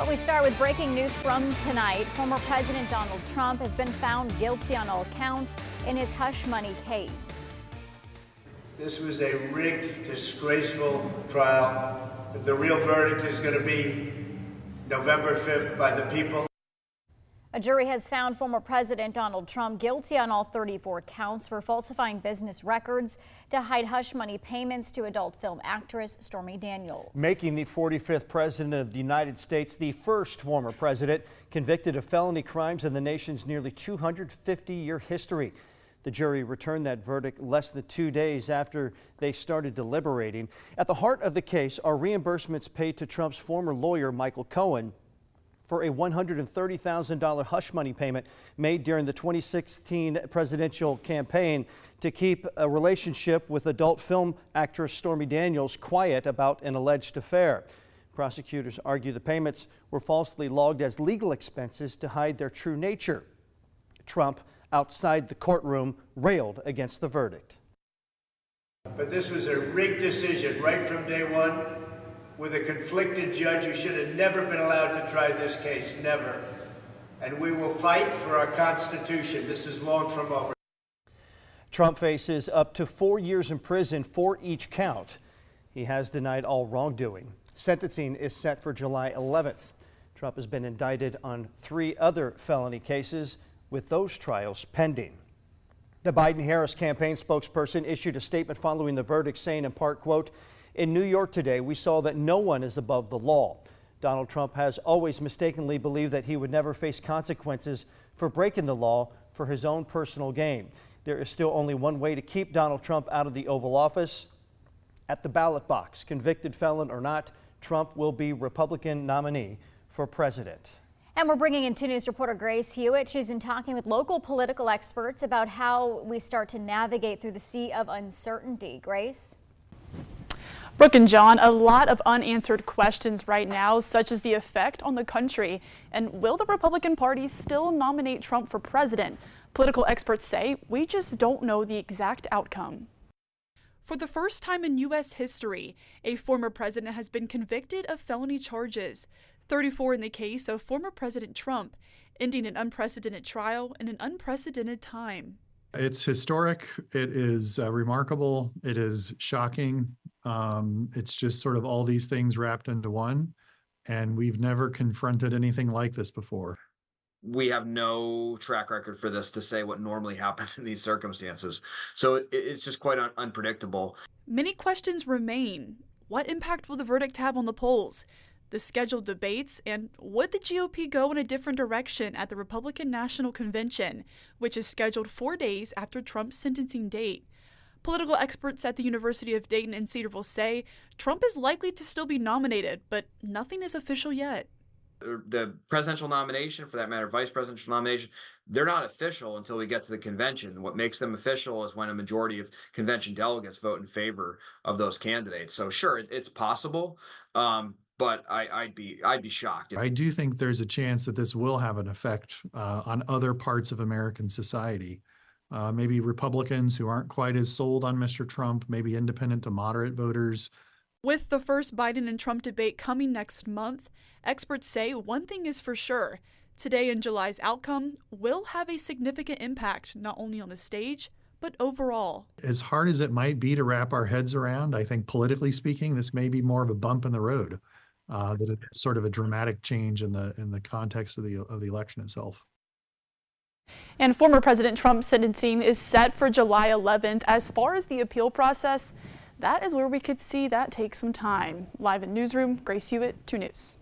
But we start with breaking news from tonight. Former President Donald Trump has been found guilty on all counts in his hush money case. This was a rigged, disgraceful trial. The real verdict is going to be November 5th by the people. A jury has found former President Donald Trump guilty on all 34 counts for falsifying business records to hide hush money payments to adult film actress Stormy Daniels. Making the 45th president of the United States the first former president convicted of felony crimes in the nation's nearly 250-year history. The jury returned that verdict less than 2 days after they started deliberating. At the heart of the case are reimbursements paid to Trump's former lawyer, Michael Cohen, for a $130,000 hush money payment made during the 2016 presidential campaign to keep a relationship with adult film actress Stormy Daniels quiet about an alleged affair. Prosecutors argue the payments were falsely logged as legal expenses to hide their true nature. Trump, outside the courtroom, railed against the verdict. But this was a rigged decision right from day one, with a conflicted judge who should have never been allowed to try this case, never. And we will fight for our Constitution. This is long from over. Trump faces up to 4 years in prison for each count. He has denied all wrongdoing. Sentencing is set for July 11th. Trump has been indicted on 3 other felony cases, with those trials pending. The Biden-Harris campaign spokesperson issued a statement following the verdict, saying in part, quote, "In New York today, we saw that no one is above the law. Donald Trump has always mistakenly believed that he would never face consequences for breaking the law for his own personal gain. There is still only one way to keep Donald Trump out of the Oval Office, at the ballot box. Convicted felon or not, Trump will be Republican nominee for president." And we're bringing in 2 News reporter Grace Hewitt. She's been talking with local political experts about how we start to navigate through the sea of uncertainty. Grace? Brooke and John, a lot of unanswered questions right now, such as the effect on the country. And will the Republican Party still nominate Trump for president? Political experts say we just don't know the exact outcome. For the first time in U.S. history, a former president has been convicted of felony charges, 34 in the case of former President Trump, ending an unprecedented trial in an unprecedented time. It's historic. It is remarkable. It is shocking. It's just sort of all these things wrapped into one, and we've never confronted anything like this before. We have no track record for this to say what normally happens in these circumstances. So it's just quite unpredictable. Many questions remain. What impact will the verdict have on the polls? The scheduled debates, and would the GOP go in a different direction at the Republican National Convention, which is scheduled 4 days after Trump's sentencing date? Political experts at the University of Dayton and Cedarville say Trump is likely to still be nominated, but nothing is official yet. The presidential nomination, for that matter, vice presidential nomination, they're not official until we get to the convention. What makes them official is when a majority of convention delegates vote in favor of those candidates. So sure, it's possible, but I'd be shocked. I do think there's a chance that this will have an effect on other parts of American society. Maybe Republicans who aren't quite as sold on Mr. Trump, maybe independent to moderate voters. With the first Biden and Trump debate coming next month, experts say one thing is for sure. Today and July's outcome will have a significant impact not only on the stage, but overall. As hard as it might be to wrap our heads around, I think politically speaking, this may be more of a bump in the road, that it's sort of a dramatic change in the context of the election itself. And former President Trump's sentencing is set for July 11th. As far as the appeal process, that is where we could see that take some time. Live in Newsroom, Grace Hewitt, 2 News.